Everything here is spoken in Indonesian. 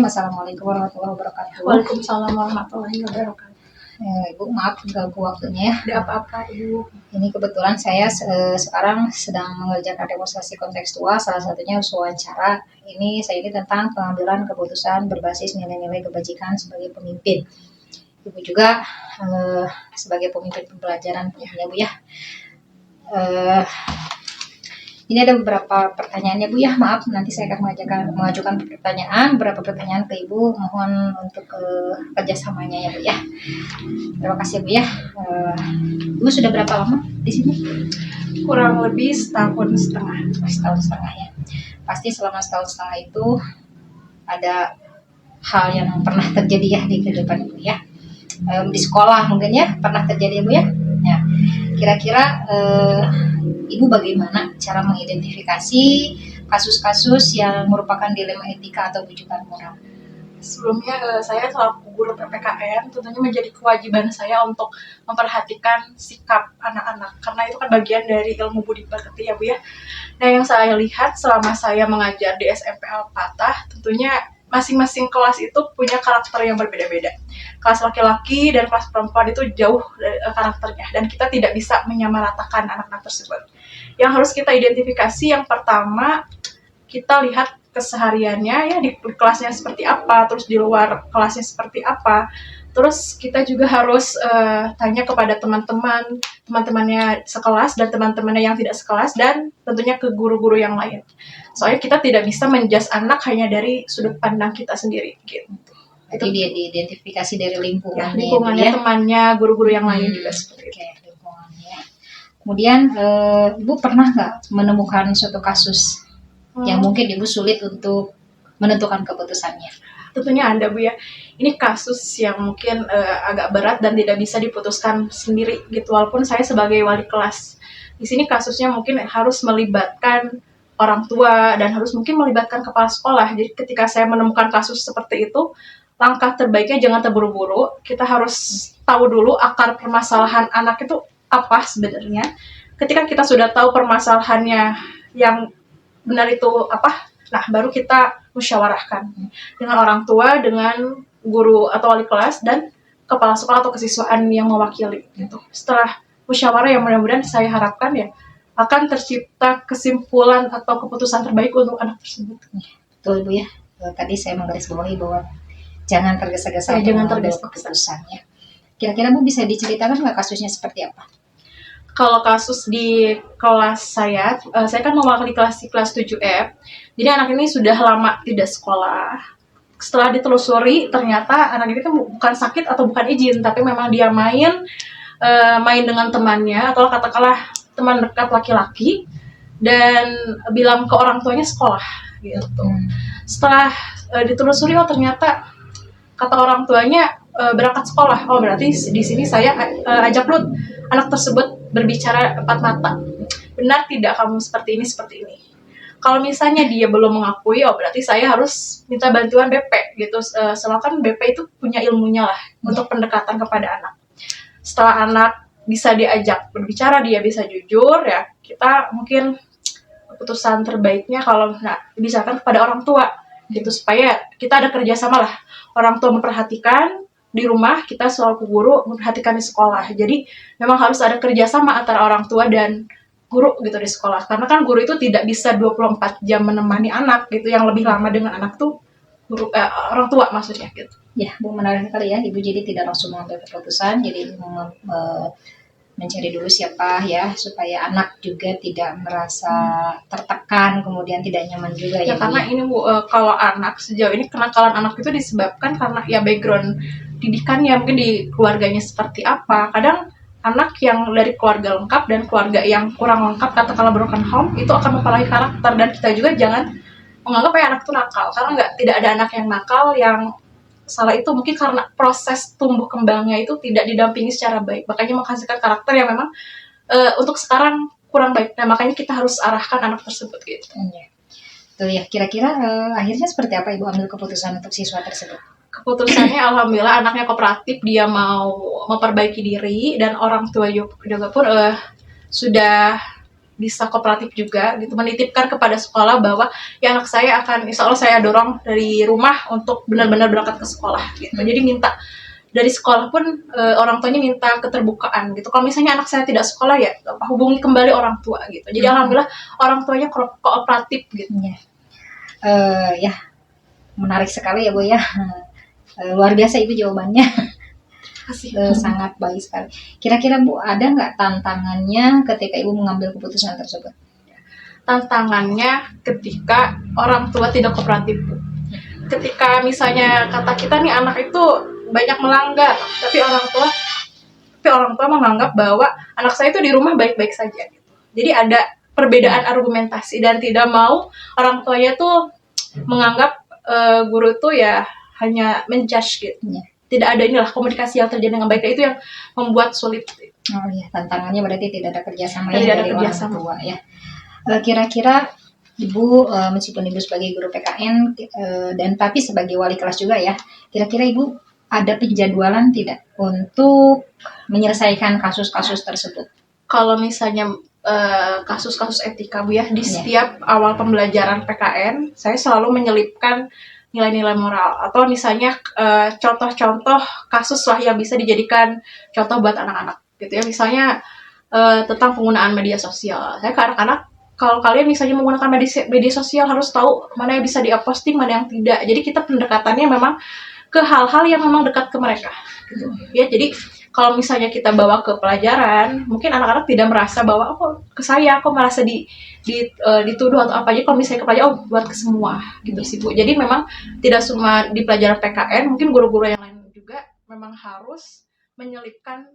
Assalamualaikum warahmatullahi wabarakatuh. Waalaikumsalam warahmatullahi wabarakatuh. Ibu, maaf ganggu waktunya ya. Tidak apa-apa, Ibu. Ini kebetulan saya sekarang sedang mengerjakan demonstrasi kontekstual, salah satunya usul wawancara. Saya ini tentang pengambilan keputusan berbasis nilai-nilai kebajikan sebagai pemimpin. Ibu juga sebagai pemimpin pembelajaran ya Bu ya. Ini ada beberapa pertanyaannya Bu ya, maaf nanti saya akan mengajukan pertanyaan, beberapa pertanyaan ke Ibu, mohon untuk kerjasamanya ya Bu ya. Terima kasih Bu ya. Ibu sudah berapa lama di sini? Kurang lebih setahun setengah. Setahun setengah ya. Pasti selama setahun setengah itu ada hal yang pernah terjadi ya di kehidupan Ibu ya. Di sekolah mungkin ya pernah terjadi Bu ya. Ya. Kira-kira Ibu bagaimana cara mengidentifikasi kasus-kasus yang merupakan dilema etika atau bujukan moral? Sebelumnya saya selaku guru PPKN tentunya menjadi kewajiban saya untuk memperhatikan sikap anak-anak karena itu kan bagian dari ilmu budi pekerti ya Bu ya. Nah yang saya lihat selama saya mengajar di SMP Al-Fatah tentunya masing-masing kelas itu punya karakter yang berbeda-beda. Kelas laki-laki dan kelas perempuan itu jauh karakternya dan kita tidak bisa menyamaratakan anak-anak tersebut. Yang harus kita identifikasi yang pertama kita lihat kesehariannya ya di kelasnya seperti apa, terus di luar kelasnya seperti apa. Terus kita juga harus tanya kepada teman-temannya sekelas dan teman-temannya yang tidak sekelas dan tentunya ke guru-guru yang lain. Soalnya kita tidak bisa menjudge anak hanya dari sudut pandang kita sendiri gitu. Jadi dia diidentifikasi dari lingkungannya, lingkungannya, temannya, guru-guru yang lain juga seperti itu. Lingkungannya. Kemudian Ibu pernah nggak menemukan suatu kasus yang mungkin Ibu sulit untuk menentukan keputusannya? Tentunya ada Bu ya. Ini kasus yang mungkin agak berat dan tidak bisa diputuskan sendiri gitu. Walaupun saya sebagai wali kelas. Di sini kasusnya mungkin harus melibatkan orang tua dan harus mungkin melibatkan kepala sekolah. Jadi ketika saya menemukan kasus seperti itu, langkah terbaiknya jangan terburu-buru. Kita harus tahu dulu akar permasalahan anak itu apa sebenarnya. Ketika kita sudah tahu permasalahannya yang benar itu apa, nah baru kita musyawarahkan dengan orang tua, dengan guru atau wali kelas dan kepala sekolah atau kesiswaan yang mewakili gitu. Setelah musyawarah yang mudah-mudahan saya harapkan ya akan tercipta kesimpulan atau keputusan terbaik untuk anak tersebut. Betul Bu ya. Tadi saya menggarisbawahi bahwa jangan tergesa-gesa jangan mengambil keputusan ya. Kira-kira Bu bisa diceritakan nggak kasusnya seperti apa? Kalau kasus di kelas saya kan mewakili kelas 7F. Jadi anak ini sudah lama tidak sekolah. Setelah ditelusuri, ternyata anak ini kan bukan sakit atau bukan izin, tapi memang dia main dengan temannya atau katakanlah teman dekat laki-laki dan bilang ke orang tuanya sekolah gitu. Setelah ditelusuri, ternyata kata orang tuanya berangkat sekolah. Oh berarti di sini saya ajak dulu anak tersebut berbicara empat mata. Benar tidak kamu seperti ini? Kalau misalnya dia belum mengakui, oh berarti saya harus minta bantuan BP gitu. Soalnya kan BP itu punya ilmunya lah untuk pendekatan kepada anak. Setelah anak bisa diajak berbicara, dia bisa jujur ya, kita mungkin keputusan terbaiknya kalau misalkan kepada orang tua gitu supaya kita ada kerjasama lah. Orang tua memperhatikan di rumah, kita selaku guru memperhatikan di sekolah. Jadi memang harus ada kerjasama antara orang tua dan guru gitu di sekolah. Karena kan guru itu tidak bisa 24 jam menemani anak gitu. Yang lebih lama dengan anak tuh orang tua maksudnya gitu. Ya Bu, menarik sekali ya Ibu, jadi tidak langsung mengambil keputusan, jadi mencari dulu siapa ya supaya anak juga tidak merasa tertekan, kemudian tidak nyaman juga ya karena Bu, ini Bu, kalau anak sejauh ini kenakalan anak itu disebabkan karena ya background didikannya mungkin di keluarganya seperti apa. Kadang anak yang dari keluarga lengkap dan keluarga yang kurang lengkap katakanlah broken home itu akan mempengaruhi karakter, dan kita juga jangan menganggap anak itu nakal karena tidak ada anak yang nakal. Yang salah itu mungkin karena proses tumbuh kembangnya itu tidak didampingi secara baik, makanya menghasilkan karakter yang memang untuk sekarang kurang baik. Nah makanya kita harus arahkan anak tersebut gitu. Tuh ya, kira-kira akhirnya seperti apa Ibu ambil keputusan untuk siswa tersebut? Keputusannya alhamdulillah anaknya kooperatif, dia mau memperbaiki diri dan orang tua juga pun sudah bisa kooperatif juga gitu, menitipkan kepada sekolah bahwa ya anak saya akan, insya Allah saya dorong dari rumah untuk benar-benar berangkat ke sekolah gitu. Jadi minta dari sekolah pun orang tuanya minta keterbukaan gitu. Kalau misalnya anak saya tidak sekolah ya hubungi kembali orang tua gitu. Jadi alhamdulillah orang tuanya kooperatif gitu. Ya. Ya, menarik sekali ya Bu ya. Luar biasa Ibu jawabannya. Sangat baik sekali. Kira-kira Bu, ada nggak tantangannya ketika Ibu mengambil keputusan tersebut? Tantangannya ketika orang tua tidak kooperatif, Bu. Ketika misalnya kata kita nih anak itu banyak melanggar, tapi orang tua menganggap bahwa anak saya itu di rumah baik-baik saja gitu. Jadi ada perbedaan argumentasi dan tidak mau orang tuanya tuh menganggap guru itu ya hanya menjudge gitu. Ya. Tidak ada inilah komunikasi yang terjadi dengan baik, itu yang membuat sulit. Oh ya, tantangannya berarti tidak ada kerjasama Tidak ada dari kerjasama. orang tua ya. Kira-kira Ibu meskipun Ibu sebagai guru PKN dan tapi sebagai wali kelas juga ya, kira-kira Ibu ada penjadwalan tidak untuk menyelesaikan kasus-kasus tersebut? Kalau misalnya kasus-kasus etika Bu ya, di setiap awal pembelajaran PKN saya selalu menyelipkan nilai-nilai moral atau misalnya contoh-contoh kasus lah yang bisa dijadikan contoh buat anak-anak gitu ya. Misalnya tentang penggunaan media sosial. Saya ke anak-anak, kalau kalian misalnya menggunakan media sosial harus tahu mana yang bisa di-posting, mana yang tidak. Jadi kita pendekatannya memang ke hal-hal yang memang dekat ke mereka gitu ya. Jadi kalau misalnya kita bawa ke pelajaran, mungkin anak-anak tidak merasa bahwa ke saya kok merasa dituduh atau apa. Jadi kalau misalnya ke pelajaran, buat ke semua gitu sih Bu. Jadi memang tidak cuma di pelajaran PKN, mungkin guru-guru yang lain juga memang harus menyelipkan